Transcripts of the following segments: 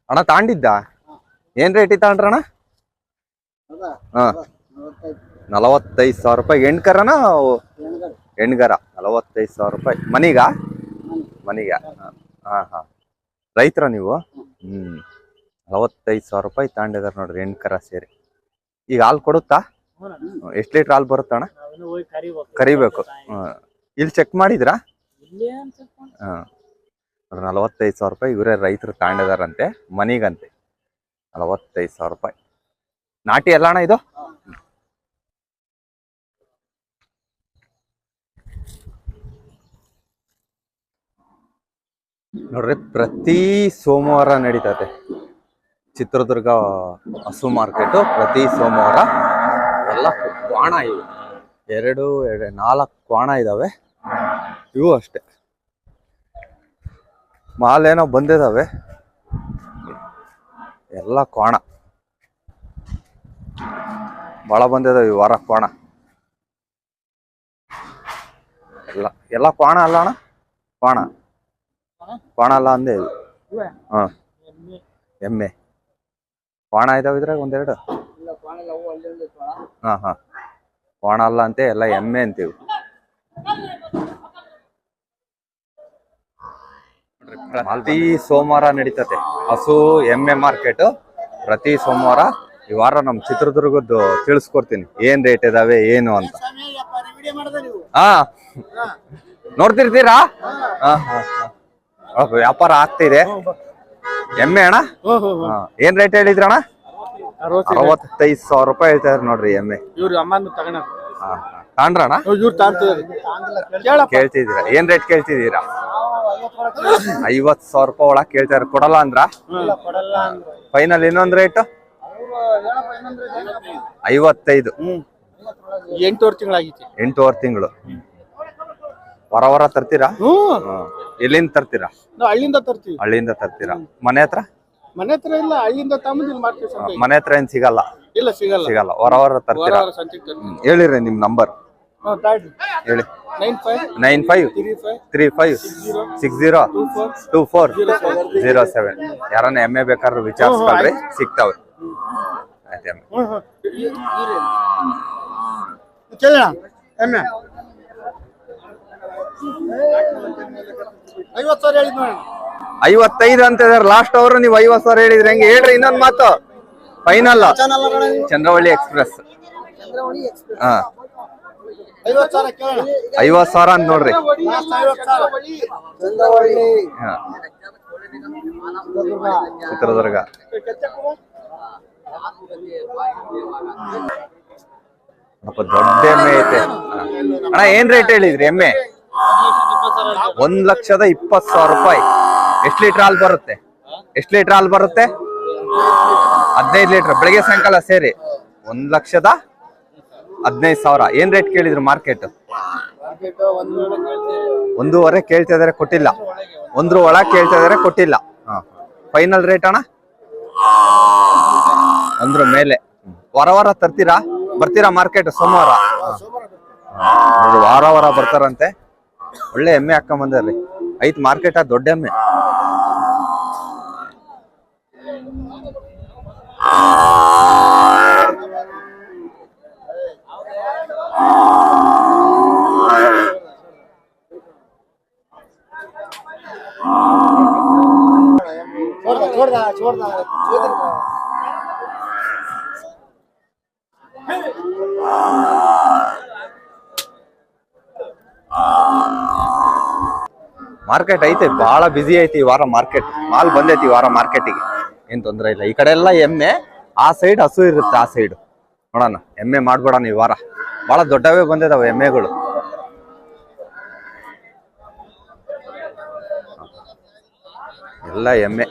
ಅಣ್ಣ ತಾಂಡಿದ್ದ ಏನ್ ರೇಟ್ ತಗೊಂಡ್ರಣ್ಣ? ಹಾ 45,000 ರೂಪಾಯಿ. ಹೆಣ್ಕರನ ಹೆಣ್ಗರ? 45,000 ರೂಪಾಯಿ. ಮನಿಗ ಹಾ ಹಾ ರೈತರ ನೀವು? 45,000 ರೂಪಾಯಿ ತಗೊಂಡಿದಾರ ನೋಡ್ರಿ ಹೆಣ್ಕರ ಸೇರಿ. ಈಗ ಹಾಲು ಕೊಡುತ್ತಾ? ಎಷ್ಟು ಲೀಟರ್ ಹಾಲು ಬರುತ್ತಣ್ಣ? ಕರಿಬೇಕು. ಇಲ್ಲಿ ಚೆಕ್ ಮಾಡಿದ್ರಾ? ಹಾ 45,000 ರೂಪಾಯಿ ಇವರೇ ರೈತರು ತಗೊಂಡಿದಾರಂತೆ ಮನಿಗಂತೆ. 45,000 ರೂಪಾಯಿ. ನಾಟಿ ಎಲ್ಲ ಅಣ್ಣ ಇದು? ನೋಡ್ರಿ ಪ್ರತಿ ಸೋಮವಾರ ನಡೀತದೆ ಚಿತ್ರದುರ್ಗ ಹಸು ಮಾರ್ಕೆಟು. ಪ್ರತಿ ಸೋಮವಾರ ಎಲ್ಲ ಕ್ವಾಣ ಇವೆ. 4 ಕ್ವಾಣ ಇದಾವೆ. ಇವು ಅಷ್ಟೆ ಮಾಲೇನೋ ಬಂದಿದಾವೆ. ಎಲ್ಲ ಕ್ವಾಣ ಭಾಳ ಬಂದಿದಾವೆ ಈ ವಾರ ಕ್ವಾಣ. ಎಲ್ಲ ಕ್ವಾಣ ಅಲ್ಲ ಅಣ್ಣ? ಕ್ವಾಣ ಅಲ್ಲ ಅಂದೆ ಇದು. ಹಾ ಎಮ್ಮೆ ಕ್ವಾಣ ಇದಾವೆ ಇದ್ರಾಗ ಒಂದೆರಡು. ಹಾ ಹಾ ಕ್ವಾಣ ಅಲ್ಲ ಅಂತೆ, ಎಲ್ಲ ಎಮ್ಮೆ ಅಂತೀವಿ. ಪ್ರತಿ ಸೋಮವಾರ ನಡೀತತೆ ಹಸು ಎಮ್ಮೆ ಮಾರ್ಕೆಟ್. ಪ್ರತಿ ಸೋಮವಾರ. ಈ ವಾರ ನಮ್ ಚಿತ್ರದುರ್ಗದ್ದು ತಿಳಿಸ್ಕೊಡ್ತೀನಿ ಏನ್ ರೇಟ್ ಇದಾವೆ ಏನು ಅಂತ. ಹಾ ನೋಡ್ತಿರ್ತೀರಾ? ವ್ಯಾಪಾರ ಆಗ್ತಿದೆ. ಎಮ್ಮೆ ಅಣ್ಣ ಏನ್ ರೇಟ್ ಹೇಳಿದ್ರಣ್ಣ? 65,000 ರೂಪಾಯಿ ಹೇಳ್ತಾರೆ ನೋಡ್ರಿ ಎಮ್ಮೆ. ತಾಂಡ್ರಣ್ಣ ಕೇಳ್ತಿದ್ದೀರಾ? ಏನ್ ರೇಟ್ ಕೇಳ್ತಿದ್ದೀರಾ? 50,000 ರೂಪಾಯಿ ಒಳಗೆ ಕೇಳ್ತಾರೆ. ಕೊಡಲ್ಲ ಅಂದ್ರ? ಫೈನಲ್ ಇನ್ನೊಂದ್ ರೇಟ್ 55. 8 ತಿಂಗಳು. ವಾರ ತರ್ತೀರಾ? ಎಲ್ಲಿಂದ ತರ್ತೀರಾ? ಹಳ್ಳಿಯಿಂದ ತರ್ತೀರಾ? ಮನೆ ಹತ್ರ ಇಲ್ಲ, ಹಳ್ಳಿಯಿಂದ ಮನೆ ಹತ್ರ ಏನ್ ಸಿಗಲ್ಲ? ಸಿಗಲ್ಲ. ವಾರ ತರ್ತೀರಾ? ಹೇಳಿರಿ ನಿಮ್ ನಂಬರ್ ಹೇಳಿ. 9535602407. ಯಾರನ್ನ ಎಮ್ಮೆ ಬೇಕಾದ್ರೂ ವಿಚಾರಿಸ್ಕೊಳ್ರಿ, ಸಿಗ್ತಾವೆ. ಆಯ್ತು ಎಮ್ಮೆ 55 ಅಂತ ಇದಾರೆ ಲಾಸ್ಟ್. ಅವರು ನೀವು 50,000 ಹೇಳಿದ್ರಿ ಹೆಂಗೆ? ಹೇಳ್ರಿ ಇನ್ನೊಂದ್ ಮಾತು. Final Chandravalli express. ಹಾ 50,000 ಅಂತ ನೋಡ್ರಿ. ಚಿತ್ರದುರ್ಗ. ದೊಡ್ಡ ಎಮ್ಮೆ ಐತೆ ಅಣ್ಣ. ಏನ್ ರೇಟ್ ಹೇಳಿದ್ರಿ ಎಮ್ಮೆ? 1,20,000 ರೂಪಾಯಿ. ಎಷ್ಟು ಲೀಟರ್ ಹಾಲು ಬರುತ್ತೆ? 15 ಲೀಟರ್ ಬೆಳಗ್ಗೆ ಸಾಯಂಕಾಲ ಸೇರಿ 1,15,000. ಏನ್ ರೇಟ್ ಕೇಳಿದ್ರು ಮಾರ್ಕೆಟ್? 1.5 ಕೇಳ್ತಾ ಇದಾರೆ, ಕೊಟ್ಟಿಲ್ಲ. 1 ಒಳಗೆ ಕೇಳ್ತಾ ಇದಾರೆ, ಕೊಟ್ಟಿಲ್ಲ. ಫೈನಲ್ ರೇಟ್ ಅಣ್ಣ 1 ಮೇಲೆ. ವಾರ ಬರ್ತೀರಾ ಮಾರ್ಕೆಟ್? ಸೋಮವಾರ ವಾರ ಬರ್ತಾರಂತೆ. ಒಳ್ಳೆ ಎಮ್ಮೆ ಹಾಕೊಂಡ್ ಬಂದ್ರಿ. ಐತ್ ಮಾರ್ಕೆಟ್ ದೊಡ್ಡ ಎಮ್ಮೆ. ಮಾರ್ಕೆಟ್ ಐತೆ, ಬಹಳ ಬಿಸಿ ಐತಿ ಈ ವಾರ ಮಾರ್ಕೆಟ್. ಮಾಲ್ ಬಂದೈತಿ ಈ ವಾರ ಮಾರ್ಕೆಟಿಗೆ, ಏನ್ ತೊಂದ್ರೆ ಇಲ್ಲ. ಈ ಕಡೆ ಎಲ್ಲ ಎಮ್ಮೆ, ಆ ಸೈಡ್ ಹಸು ಇರುತ್ತೆ. ಆ ಸೈಡ್ ನೋಡೋಣ, ಎಮ್ಮೆ ಮಾಡ್ಬೇಡಣ ಈ ವಾರ. ಬಹಳ ದೊಡ್ಡವೇ ಬಂದಿದಾವೆ ಎಮ್ಮೆಗಳು. ಎಲ್ಲ ಎಮ್ಮೆ.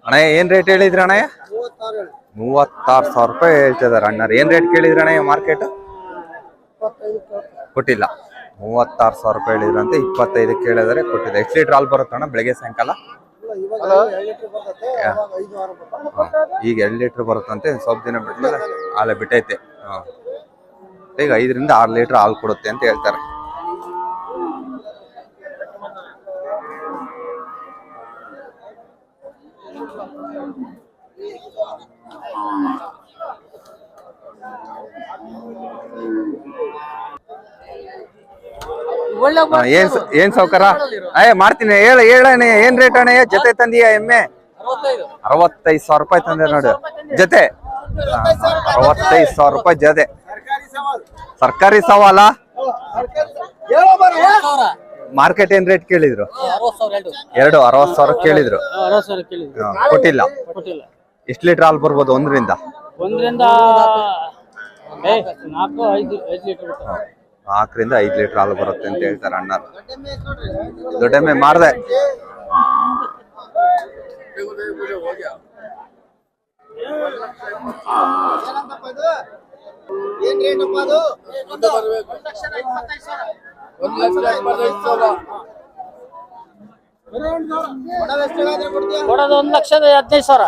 ಅಣ್ಣ ಏನ್ ರೇಟ್ ಹೇಳಿದ್ರಿ ಅಣ್ಣ? 36,000 ರೂಪಾಯಿ ಹೇಳ್ತಿದಾರೆ ಅಣ್ಣಾರು. ಏನ್ ರೇಟ್ ಕೇಳಿದ್ರಿ ಅಣ್ಣ ಮಾರ್ಕೆಟ್? ಕೊಟ್ಟಿಲ್ಲ. 36,000 ರೂಪಾಯಿ ಹೇಳಿದ್ರಂತೆ. 25 ಕೇಳಿದಾರೆ, ಕೊಟ್ಟಿದೆ. ಎಷ್ಟು ಲೀಟರ್ ಹಾಲು ಬರುತ್ತೆ ಅಣ್ಣ ಬೆಳಗ್ಗೆ ಸಾಯಂಕಾಲ? ಈಗ 2 ಲೀಟರ್ ಬರುತ್ತಂತೆ. ಸ್ವಲ್ಪ ದಿನ ಬಿಟ್ಮೇಲೆ ಹಾಲೆ ಬಿಟ್ಟೈತೆ. ಈಗ 5 ರಿಂದ 6 ಲೀಟರ್ ಹಾಲು ಕೊಡುತ್ತೆ ಅಂತ ಹೇಳ್ತಾರೆ. ಏನ್ ಸೌಕರ ಮಾಡ್ತೀನಿ ಹೇಳಣ್ಣ. ಏನ್ ರೇಟ್ ಅಣ್ಣ? ಜೊತೆ ತಂದಿಯಾ ಎಮ್ಮೆ? 65,000 ರೂಪಾಯಿ ತಂದೆ ನೋಡಿ ಜೊತೆ. 65,000 ರೂಪಾಯಿ ಜೊತೆ. ಸರ್ಕಾರಿ ಸವಾಲ. ಮಾರ್ಕೆಟ್ ಏನ್ ರೇಟ್ ಕೇಳಿದ್ರು? 60,000 ಕೇಳಿದ್ರು. ಕೊಟ್ಟಿಲ್ಲ. ಎಷ್ಟು ಲೀಟರ್ ಹಾಲು ಬರ್ಬೋದು? 1 ರಿಂದ 4 ರಿಂದ 5 ಲೀಟರ್ ಹಾಲು ಬರುತ್ತೆ ಅಂತ ಹೇಳ್ತಾರೆ ಅಣ್ಣ. ದೊಡ್ಡೆಮ್ಮೆ ಮಾರ್ದೆ. ಕೊಡೋದು 1,15,000.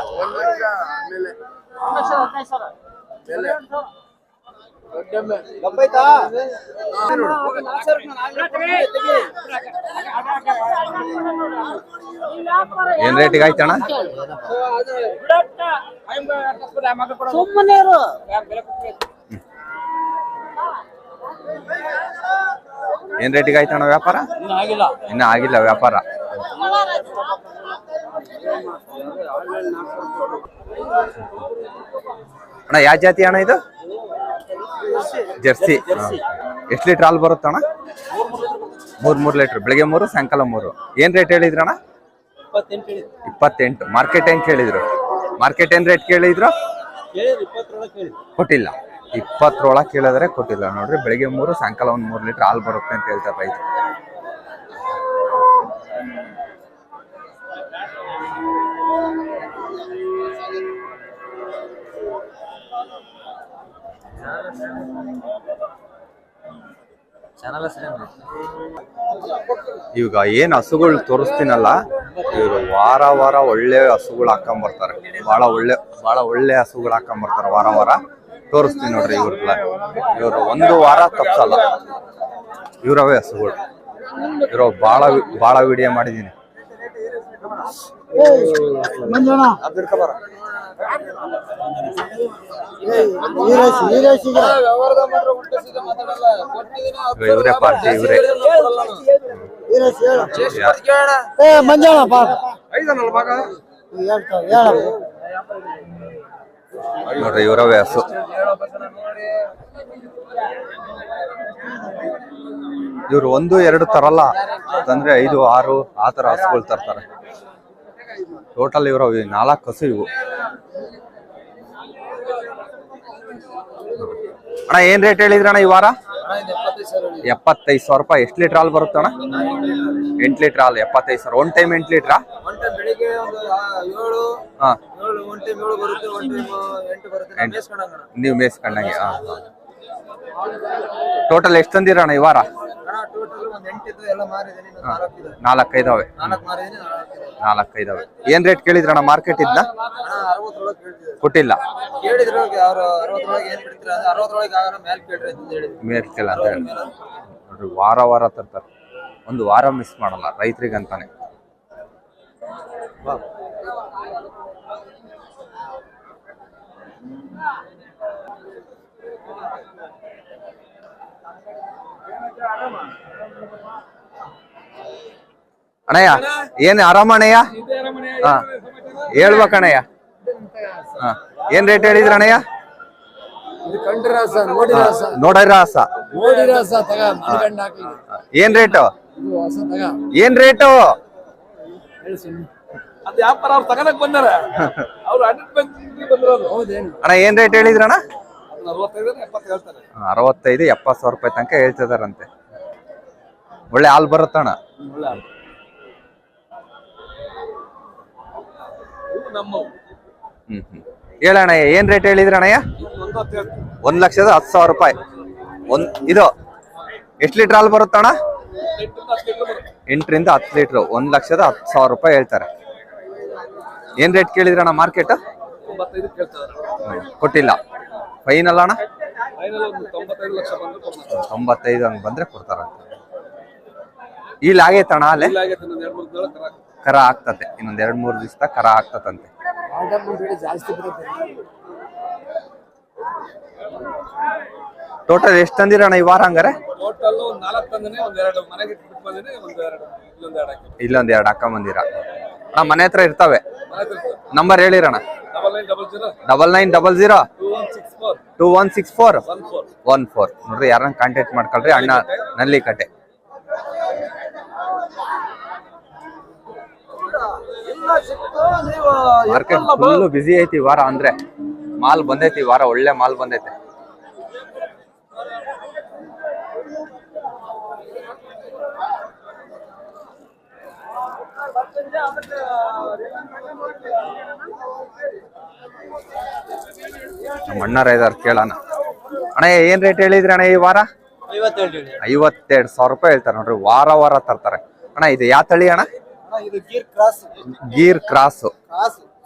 ಏನ್ ರೇಟಿಗೆ ಆಯ್ತಣ್ಣ? ಸುಮ್ಮನೆ ಏನ್ ರೇಟಿಗೆ ಆಯ್ತಣ್ಣ ವ್ಯಾಪಾರ? ಇನ್ನ ಆಗಿಲ್ಲ ವ್ಯಾಪಾರ. ಅಣ್ಣ ಯಾವ ಜಾತಿ ಅಣ್ಣ ಇದು? ಜರ್ಸಿ. ಎಷ್ಟು ಲೀಟರ್ ಹಾಲು ಬರುತ್ತಣ್ಣ? 3 ಲೀಟರ್. ಬೆಳಿಗ್ಗೆ 3, ಸಾಯಂಕಾಲ 3. ಏನ್ ರೇಟ್ ಹೇಳಿದ್ರಣ್ಣ? 28. ಮಾರ್ಕೆಟ್ ಏನ್ ಕೇಳಿದ್ರು? ಮಾರ್ಕೆಟ್ ಏನ್ ರೇಟ್ ಕೇಳಿದ್ರು? ಕೊಟ್ಟಿಲ್ಲ. 20 ಕೇಳಿದ್ರೆ ಕೊಟ್ಟಿಲ್ಲ ನೋಡ್ರಿ. ಬೆಳಿಗ್ಗೆ 3, ಸಾಯಂಕಾಲ 3 ಲೀಟರ್ ಹಾಲು ಬರುತ್ತೆ ಅಂತ ಹೇಳ್ತಾರೆ ರೈತ. ಈಗ ಏನ್ ಹಸುಗಳು ತೋರಿಸ್ತೀನಲ್ಲ, ಇವರು ವಾರ ಒಳ್ಳೆ ಹಸುಗಳು ಹಾಕೊಂಬರ್ತಾರೆ. ಬಹಳ ಒಳ್ಳೆ ಹಸುಗಳು ಹಾಕೊಂಬರ್ತಾರೆ. ವಾರ ತೋರಿಸ್ತೀನಿ ನೋಡ್ರಿ. ಇವ್ರು 1 ವಾರ ತಪ್ಸಲ್ಲ. ಇವ್ರವೇ ಹಸುಗಳು. ಇವ್ರು ಬಹಳ ವಿಡಿಯೋ ಮಾಡಿದೀನಿ. ಇವರೇ ಪಾರ್ಟಿ. ಇವರೇ ನೋಡ್ರಿ. ಇವರವೇ ಹಸು. ಇವ್ರು 1, 2 ತರಲ್ಲ ತಂದ್ರೆ 5, 6 ಆ ತರ ಹಸುಗಳು ತರ್ತಾರೆ. ಟೋಟಲ್ ಇವ್ರು 4 ಹಸು ಇವು. ಅಣ್ಣ ಏನ್ ರೇಟ್ ಹೇಳಿದ್ರಣ್ಣ ಈ ವಾರ? 75,000 ರೂಪಾಯಿ. ಎಷ್ಟು ಲೀಟರ್ ಹಾಲು ಬರುತ್ತಣ್ಣ? 8 ಲೀಟರ್ ಹಾಲು. 75,000. 1 ಟೈಮ್ 8 ಲೀಟ್ರಾ? ನೀವು ಮೇಸ್ಕೊಂಡಂಗೆ. ಟೋಟಲ್ ಎಷ್ಟು ತಂದಿರಣ್ಣ ಈ ವಾರ? 4 ಇದಾವೆ. 4 ಇದಾವೆ. ಏನ್ ರೇಟ್ ಕೇಳಿದ್ರಣ್ಣ ಮಾರ್ಕೆಟ್ ಇದ್ದ? ಕೊಟ್ಟಿಲ್ಲ. ಮೇಲ್ಕಿಲ್ಲ ಅಂತ ಹೇಳಿ ನೋಡ್ರಿ. ವಾರ ತರ್ತಾರೆ. 1 ವಾರ ಮಿಸ್ ಮಾಡಲ್ಲ ರೈತರಿಗಂತಾನೆ. ಅಣ್ಣಯ್ಯ ಏನ್ ಆರಾಮಣ್ಣಯ್ಯ? ಹೇಳ್ಬೇಕಣ್ಣಯ್ಯ. ಏನ್ ರೇಟ್ ಹೇಳಿದ್ರ ಅಣ್ಣಯ್ಯ? ನೋಡಿರ ಹಸ. ಏನ್ ರೇಟು? ಏನ್ ರೇಟು? ಅಣ್ಣ ಏನ್ ರೇಟ್ ಹೇಳಿದ್ರಣ್ಣ? 65, 70,000 ರೂಪಾಯಿ ತನಕ ಹೇಳ್ತಿದಾರಂತೆ. ಒಳ್ಳೆ ಹಾಲು ಬರುತ್ತಣ್ಣ. ಹೇಳಣ್ಣ ಏನ್ ರೇಟ್ ಹೇಳಿದ್ರಣ್ಣಯ್ಯ? 1,10,000 ರೂಪಾಯಿ. ಇದು ಎಷ್ಟು ಲೀಟರ್ ಹಾಲು ಬರುತ್ತಣ್ಣ? 8 ರಿಂದ 10 ಲೀಟರ್. 1,10,000 ರೂಪಾಯಿ ಹೇಳ್ತಾರೆ. ಏನ್ ರೇಟ್ ಕೇಳಿದ್ರಣ್ಣ ಮಾರ್ಕೆಟ್? 95 ಕೇಳ್ತಾರೆ. ಕೊಟ್ಟಿಲ್ಲ. ಫೈನಲ್ ಅಣ್ಣ? ಫೈನಲ್ ಒಂದು 95 ಲಕ್ಷ ಬಂದು ಕೊಡ್ತಾರೆ. 95 ಹಂಗ್ ಬಂದ್ರೆ ಕೊಡ್ತಾರಂತ. ಇಲ್ಲಿ ಆಗೈತಣ್ಣ ಅಲ್ಲೇ? ಇಲ್ಲ ಆಗೈತೆ, ಇನ್ನೊಂದು 2-3 ದಿನ ಕರ ಆಗ್ತತೆ. ಇನ್ನೊಂದ್ 2-3 ದಿವಸ ಕರ ಆಗ್ತತಂತೆ. ಟೋಟಲ್ ಎಷ್ಟು ತಂದಿರಣ್ಣ ಈ ವಾರ ಹಂಗಾರೆ? ಟೋಟಲ್ ಒಂದು 4 ತಂದಿನಿ, ಒಂದು 2 ಮನೆಗೆ ಬಿಟ್ಟು ಬಂದಿನಿ, ಒಂದು 2 ಇಲ್ಲೊಂದು 2 ಹಾಕಿ. ಇಲ್ಲೊಂದ್ 2 ಹಾಕ ಬಂದಿರ ಅಣ್ಣ. ಮನೆ ಹತ್ರ ಇರ್ತವೆ. ಮನೆ ತಿರ್ತು ನಂಬರ್ ಹೇಳಿರಣ್ಣ. 9900 9900 2164 2164 14 ನೋಡ್ರಿ. ಯಾರನ್ನ ಕಾಂಟ್ಯಾಕ್ಟ್ ಮಾಡ್ಕೊಳ್ರಿ. ಅಣ್ಣ ನಲ್ಲಿಕಟ್ಟೆ. ಮಾರ್ಕೆಟ್ ಫುಲ್ ಬಿಸಿ ಐತಿ ಈ ವಾರ. ಅಂದ್ರೆ ಮಾಲ್ ಬಂದೈತಿ ಈ ವಾರ, ಒಳ್ಳೆ ಮಾಲ್ ಬಂದೈತೆ. ನಮ್ಮ ಅಣ್ಣಾರ ಇದಾರೆ, ಕೇಳೋಣ. ಅಣ್ಣ ಏನ್ ರೇಟ್ ಹೇಳಿದ್ರಿ ಅಣ್ಣ ಈ ವಾರ? 52,000 ರೂಪಾಯಿ ಹೇಳ್ತಾರೆ ನೋಡ್ರಿ. ವಾರ ವಾರ ತರ್ತಾರೆ ಅಣ್ಣ. ಇದು ಯಾವ ತಳಿ ಅಣ್ಣ? ಇದು ಗೀರ್ ಕ್ರಾಸ್. ಗೀರ್ ಕ್ರಾಸ್.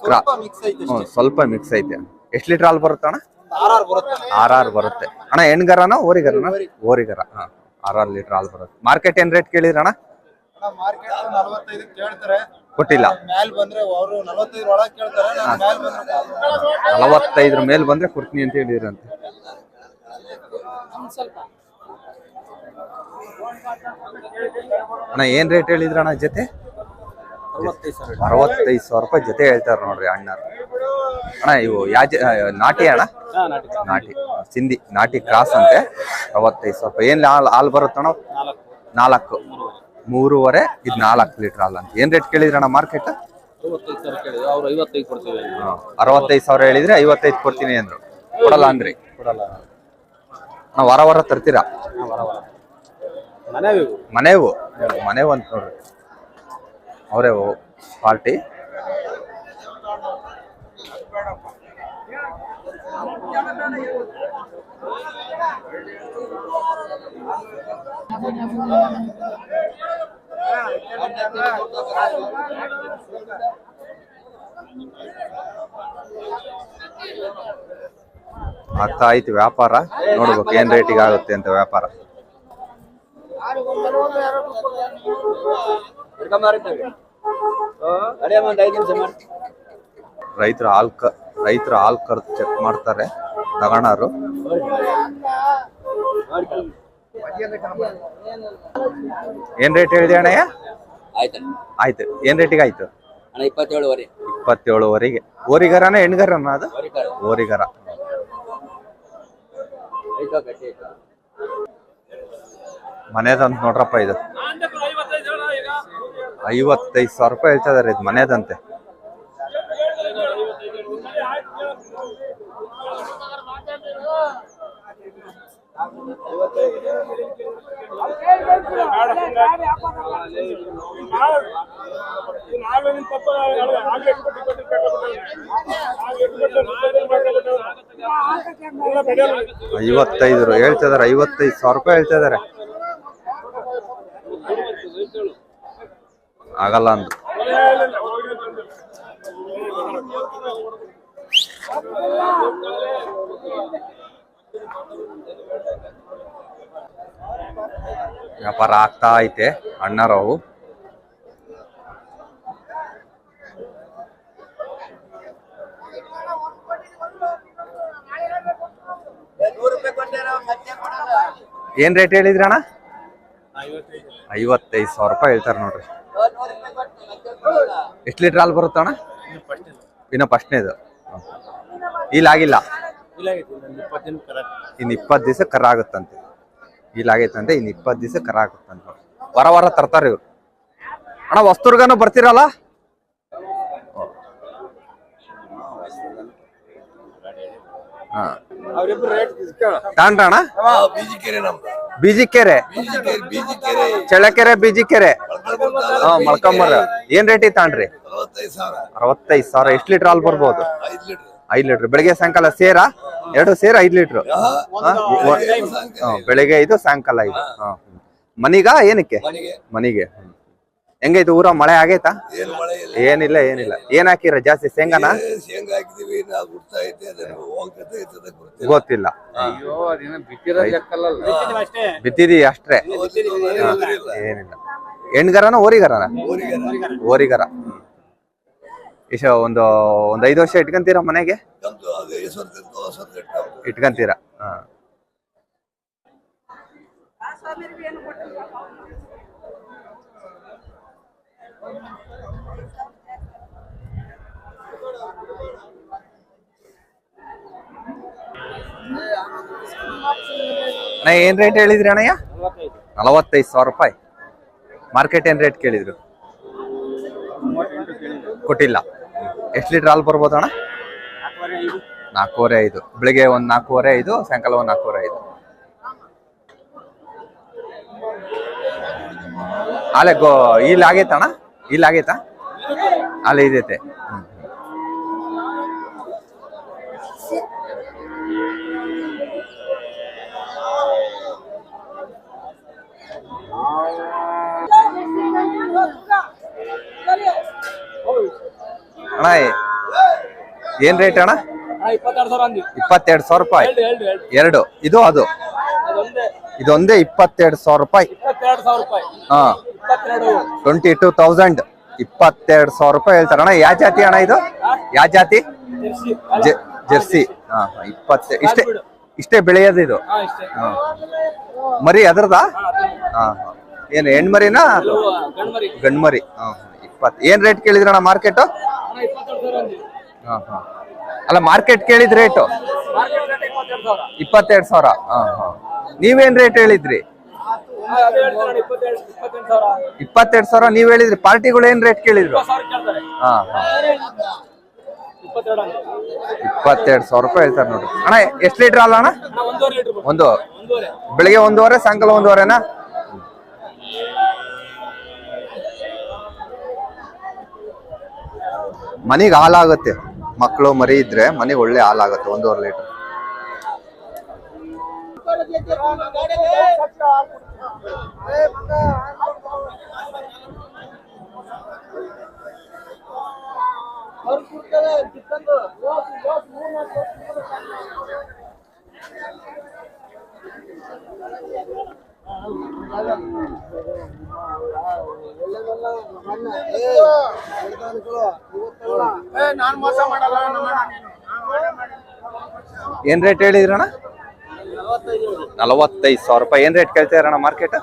ಸ್ವಲ್ಪ ಮಿಕ್ಸ್ ಐತೆ. ಸ್ವಲ್ಪ ಮಿಕ್ಸ್ ಐತೆ. ಎಷ್ಟು ಲೀಟರ್ ಹಾಲು ಬರುತ್ತೆ ಅಣ್ಣ? ಆರ್ ಬರುತ್ತೆ. ಆರ್ ಬರುತ್ತೆ ಅಣ್ಣ. ಹೆಣ್ಗರನ ಓರಿಗರನ? ಓರಿಗರ. 6 ಲೀಟರ್ ಹಾಲು ಬರುತ್ತೆ. ಮಾರ್ಕೆಟ್ ಏನ್ ರೇಟ್ ಕೇಳಿದ್ರಣ್ಣ? ಮಾರ್ಕೆಟ್ 45 ಕೇಳ್ತಾರೆ. ಕೊಟ್ಟಿಲ್ಲ. ಮೇಲ್ ಬಂದ್ರೆ ಅವರು 45 ಒಳಗೆ ಕೇಳ್ತಾರೆ. ಮೇಲ್ ಬಂದ್ರೆ 45 ಮೇಲ್ ಬಂದ್ರೆ ಕೊಡ್ತೀನಿ ಅಂತ ಹೇಳಿದ್ರಂತೆ. ಅಣ್ಣ ಏನ್ ರೇಟ್ ಹೇಳಿದ್ರಣ್ಣ ಜೊತೆ? 65,000 ರೂಪಾಯಿ ಜೊತೆ ಹೇಳ್ತಾರೆ ನೋಡ್ರಿ ಅಣ್ಣರು. ಅಣ್ಣ ಇವು ನಾಟಿ ಅಣ್ಣ? ನಾಟಿ ಸಿಂಧಿ ನಾಟಿ ಕ್ರಾಸ್ ಅಂತೆ. 65,000 ರೂಪಾಯಿ. ಏನ್ ಹಾಲು ಬರುತ್ತಣ್ಣ? 4 3.5. ಇದು 4 ಲೀಟರ್ ಹಾಲು ಅಂತ. ಏನ್ ರೇಟ್ ಕೇಳಿದ್ರಣ್ಣ ಮಾರ್ಕೆಟ್? 65,000 ಹೇಳಿದ್ರೆ 55 ಕೊಡ್ತೀನಿ ಅಂದ್ರು. ಕೊಡಲ್ಲ ಅಂದ್ರಿ? ನಾವು ವಾರ ವಾರ ತರ್ತೀರಾ? ಮನೆವು ಅಂತ ನೋಡ್ರಿ. ಅವರೇ ಪಾರ್ಟಿ. ಆಗ್ತಾ ಐತಿ ವ್ಯಾಪಾರ. ನೋಡ್ಬೇಕು ಏನ್ ರೇಟಿಗೆ ಆಗುತ್ತೆ ಅಂತ ವ್ಯಾಪಾರ. ರೈತರ ಹಾಲ್ ಕರ್ದು ಚೆಕ್ ಮಾಡ್ತಾರೆ ತಗೋಣರು. ಏನ್ ರೇಟ್ ಹೇಳಿದೆ ಅಣ್ಣಯ್ಯ? ಆಯ್ತು. ಏನ್ ರೇಟಿಗೆ ಆಯ್ತು? 27ವರೆಗೆ. ಓರಿಗರನ ಹೆಣ್ಗರನ? ಅದು ಓರಿಗರ. ಮನೆದಂತ ನೋಡ್ರಪ್ಪ. ಇದು 55,000 ರೂಪಾಯಿ ಹೇಳ್ತಾ ಇದಾರೆ. ಇದು ಮನೆದಂತೆ. ಹೇಳ್ತಿದಾರೆ. 55,000 ರೂಪಾಯಿ ಹೇಳ್ತಾ ಇದಾರೆ. ಆಗಲ್ಲ ಅಂದ್ರು. ವ್ಯಾಪಾರ ಆಗ್ತಾ ಐತೆ ಅಣ್ಣರವು. ಏನ್ ರೇಟ್ ಹೇಳಿದ್ರಣ್ಣ? 55,000 ರೂಪಾಯಿ ಹೇಳ್ತಾರೆ ನೋಡ್ರಿ. ಎಷ್ಟು ಲೀಟರ್ ಹಾಲು ಬರುತ್ತಣ್ಣ? ಇನ್ನ ಫಸ್ಟ್ನೇದು. ಇಲ್ಲಾಗಿಲ್ಲ. ಇನ್ನು 20 ದಿವಸ ಕರ ಆಗುತ್ತಂತೆ. ಇಲ್ಲಾಗೈತಂತೆ. ಇನ್ನು 20 ದಿವಸ ಕರ ಆಗುತ್ತಂತ. ವಾರ ವಾರ ತರ್ತಾರೆ ಇವ್ರು. ಅಣ್ಣ ವಸ್ತುರ್ಗನು ಬರ್ತೀರಲ್ಲ? ತಾಂಡ್ರಣ್ಣ? ಬೀಜಿಕೆರೆ, ಚಳ್ಳಕೆರೆ, ಬೀಜಿಕೆರೆ, ಮಳ್ಕಂಬರ. ಏನ್ ರೇಟ್ ತಾಂಡ್ರಿ? 65,000. ಎಷ್ಟು ಲೀಟರ್ ಹಾಲು ಬರ್ಬೋದು? 5 ಲೀಟರ್. ಬೆಳಿಗ್ಗೆ ಸಾಯಂಕಾಲ ಸೇರಾ? 2 ಸೇರ 5 ಲೀಟರ್. ಬೆಳಿಗ್ಗೆ 5, ಸಾಯಂಕಾಲ 5. ಮನಿಗ ಏನಕ್ಕೆ? ಮನಿಗೆ. ಹೆಂಗೈತೆ ಊರ ಮಳೆ ಆಗೈತಾ? ಏನು ಮಳೆ ಇಲ್ಲ. ಏನಿಲ್ಲ ಏನಿಲ್ಲ. ಏನ್ ಹಾಕಿರ ಜಾಸ್ತಿ ಶೇಂಗಾನ? ಶೇಂಗಾ ಹಾಕಿದೀವಿ, ನಾವು ಗುಡ್ತಾ ಐತೆ, ಅದನ್ನು ಹೋಗ್ತದೆ ಐತದೆ ಗೊತ್ತಿಲ್ಲ. ಗೊತ್ತಿಲ್ಲ. ಅಯ್ಯೋ ಅದೇನ ಬಿತ್ತಿರೋ ಲೆಕ್ಕಲ್ಲ. ಬಿತ್ತಿದಿ ಅಷ್ಟ್ರೆ, ಏನಿಲ್ಲ. ಹೆಣ್ಗರನ ಓರಿಗರನ? ಓರಿಗರ. ಇಷ್ಟ ಒಂದು 5 ವರ್ಷ ಇಟ್ಕೊಂತೀರಾ ಮನೆಗೆ? ನಮ್ದು ಅದು ಹೆಸರು ಇಟ್ಕೊಂತೀರಾ? ಹಾ. ಅಣ್ಣ ಏನ್ ರೇಟ್ ಹೇಳಿದ್ರಿ ಅಣ್ಣಯ್ಯ? 45,000 ರೂಪಾಯಿ. ಮಾರ್ಕೆಟ್ ಏನ್ ರೇಟ್ ಕೇಳಿದ್ರು? ಕೊಟ್ಟಿಲ್ಲ. ಎಷ್ಟು ಲೀಟರ್ ಹಾಲು ಬರ್ಬೋದು ಅಣ್ಣ? 4.5. ಬೆಳಿಗ್ಗೆ ಒಂದ್ 4.5, ಸಾಯಂಕಾಲ ಒಂದ್ 4.5. ಆಲೆ ಇಲ್ಲಿ ಆಗೈತ ಅಣ್ಣ? ಇಲ್ಲಿ ಆಗೈತಾ? ಅಲ್ಲಿ ಇದೈತೆ. ಅಣ್ಣ ಏನ್ ರೇಟ್ ಅಣ್ಣ? 22,000 ರೂಪಾಯಿ. ಎರಡು ಇದು ಅದು ಇದೊಂದೇ 22,000 ರೂಪಾಯಿ. ಹಾ, 22,000. 22,000 ರೂಪಾಯಿ ಹೇಳ್ತಾರ ಅಣ್ಣ. ಯಾವ ಜಾತಿ ಅಣ್ಣ ಇದು? ಯಾವ ಜಾತಿ? ಜೆರ್ಸಿ. ಹಾ, 20. ಇಷ್ಟೇ ಬೆಳೆಯೋದು ಇದು? ಮರಿ ಅದರದ? ಹಾ, ಏನು ಹೆಣ್ಮರಿನಾ ಗಂಡ್ಮರಿ? 20. ಏನ್ ರೇಟ್ ಕೇಳಿದ್ರಣ್ಣ ಮಾರ್ಕೆಟ್? ಹಾ ಹಾ. ಅಲ್ಲ ಮಾರ್ಕೆಟ್ ಕೇಳಿದ ರೇಟು 22,000. ಹಾ ಹಾ. ನೀವೇನ್ ರೇಟ್ ಹೇಳಿದ್ರಿ? 22,000 ನೀವ್ ಹೇಳಿದ್ರಿ. ಪಾರ್ಟಿಗಳು ಏನ್ ರೇಟ್ ಕೇಳಿದ್ರು? ಹಾ ಹಾ. 22,000 ರೂಪಾಯಿ ಹೇಳ್ತಾರೆ ನೋಡ್ರಿ ಅಣ್ಣ. ಎಷ್ಟ್ ಲೀಟರ್ ಅಲ್ಲ ಅಣ್ಣ? ಒಂದು. ಬೆಳಿಗ್ಗೆ 1.5, ಸಾಯಂಕಾಲ 1.5ನಾ? ಮನೆಗೆ ಹಾಲಾಗುತ್ತೆ. ಮಕ್ಕಳು ಮರಿ ಇದ್ರೆ ಮನೆಗೆ ಒಳ್ಳೆ ಹಾಲಾಗುತ್ತೆ. 1.5 ಲೀಟರ್. ಏನ್ ರೇಟ್ ಹೇಳಿದ್ರಣ್ಣ? 45,000 ರೂಪಾಯಿ. ಏನ್ ರೇಟ್ ಕೇಳ್ತಾರಣ್ಣ ಮಾರ್ಕೆಟ್?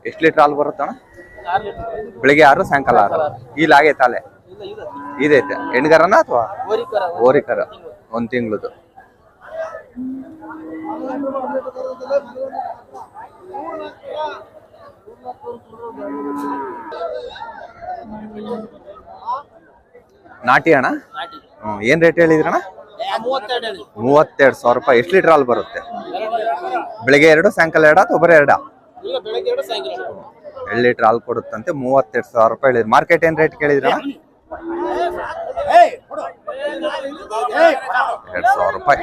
ಎಷ್ಟು ಲೀಟರ್ ಹಾಲು ಬರುತ್ತಣ್ಣ? ಬೆಳಿಗ್ಗೆ 6, ಸಾಯಂಕಾಲ 6. ಇಲ್ಲಿ ಆಗೈತೆ ಅಲೆ? ಇದೈತೆ. ಹೆಣ್ಗರನ ಅಥವಾ ಓರಿಕರ? 1 ತಿಂಗಳದು. ನಾಟಿ ಅಣ್ಣ? ಏನ್ ರೇಟ್ ಹೇಳಿದ್ರಣ್ಣ? 32,000 ರೂಪಾಯಿ. ಎಷ್ಟು ಲೀಟರ್ ಹಾಲು ಬರುತ್ತೆ? ಬೆಳಿಗ್ಗೆ 2, ಸಾಯಂಕಾಲ 2 ಅಥವಾ ಬರೀ 2? 2 ಲೀಟರ್ ಹಾಲು ಕೊಡುತ್ತಂತೆ. 32,000 ರೂಪಾಯಿ ಹೇಳಿದ್ರು. ಮಾರ್ಕೆಟ್ ಏನ್ ರೇಟ್ ಕೇಳಿದ್ರಣ್ಣ? 2,000 ರೂಪಾಯಿ.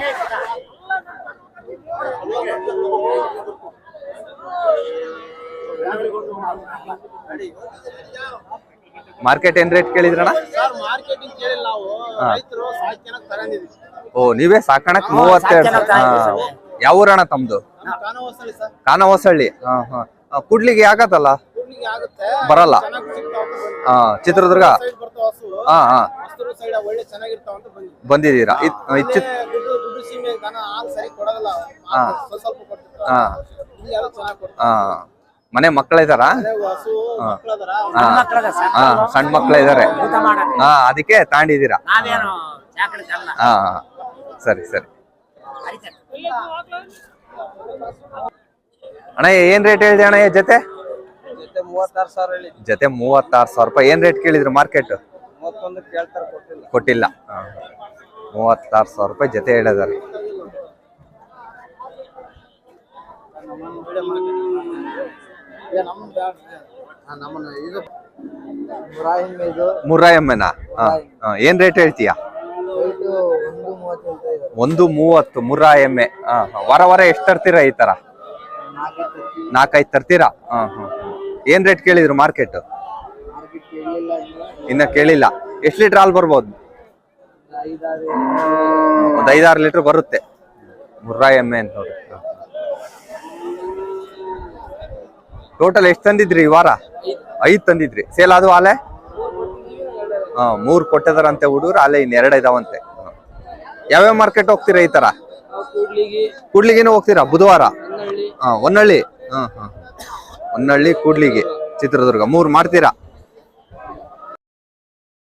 ಮಾರ್ಕೆಟ್ ಏನ್ ರೇಟ್ ಕೇಳಿದ್ರಣ್ಣ? ಓ, ನೀವೇ ಸಾಕಣಕ್ 32,000. ಯಾವ ಊರಣ್ಣ ತಮ್ದು? ಕಾನವಸಳ್ಳಿ. ಹಾ ಹಾ. ಕುಡ್ಲಿಗೆ ಆಗತ್ತಲ್ಲ? ಬರಲ್ಲ. ಹಾ, ಚಿತ್ರದುರ್ಗ. ಹಾ ಹಾ. ಬಂದಿದ್ದೀರಾ? ಮನೆ ಮಕ್ಕಳಿದಾರ? ಸಣ್ಣ ಮಕ್ಳ ಇದಾರೆ. ಹಾ, ಅದಕ್ಕೆ ತಾಂಡಿದ್ದೀರಾ? ಹಾ, ಸರಿ ಸರಿ. ಅಣ್ಣ ಏನ್ ರೇಟ್ ಹೇಳಿದೆ ಅಣ್ಣ ಜೊತೆ? 36,000 ರೂಪಾಯಿ. ಏನ್ ರೇಟ್ ಕೇಳಿದ್ರು ಮಾರ್ಕೆಟ್? ಕೊಟ್ಟಿಲ್ಲ. 36,000 ರೂಪಾಯಿ ಜೊತೆ ಹೇಳಿದಾರೆ. ಮುರ್ರಾ ಎಮ್ಮೆನಾ? ಏನ್ ರೇಟ್ ಹೇಳ್ತೀಯಾ? 1.30 ಮುರ್ರಾ ಎಮ್ಮೆ. ವಾರ ವಾರ ಎಷ್ಟು ತರ್ತೀರಾ ಈ ತರ? 4-5 ತರ್ತೀರಾ? ಏನ್ ರೇಟ್ ಕೇಳಿದ್ರು ಮಾರ್ಕೆಟ್? ಇನ್ನ ಕೇಳಿಲ್ಲ. ಎಷ್ಟು ಲೀಟರ್ ಹಾಲು ಬರ್ಬೋದು? ಒಂದ್ 5-6 ಲೀಟರ್ ಬರುತ್ತೆ. ಮುರ್ರಾ ಎಮ್ಮೆ ಅಂತ ನೋಡಿ. ಟೋಟಲ್ ಎಷ್ಟು ತಂದಿದ್ರಿ ಈ ವಾರ? 5 ತಂದಿದ್ರಿ. ಸೇಲ್ ಅದು ಆಲೆ 3 ಕೊಟ್ಟಿದಾರಂತೆ ಹುಡುಗರು, ಅಲ್ಲೇ ಇನ್ 2 ಇದಾವಂತೆ. ಯಾವ್ಯಾವ ಮಾರ್ಕೆಟ್ ಹೋಗ್ತೀರಾ ಈ ತರ? ಕೂಡ್ಲಿಗೆನೂ ಹೋಗ್ತೀರಾ ಬುಧವಾರ? ಹೊನ್ನಳ್ಳಿ. ಹೊನ್ನಳ್ಳಿ, ಕೂಡ್ಲಿಗೆ, ಚಿತ್ರದುರ್ಗ 3 ಮಾಡ್ತೀರಾ?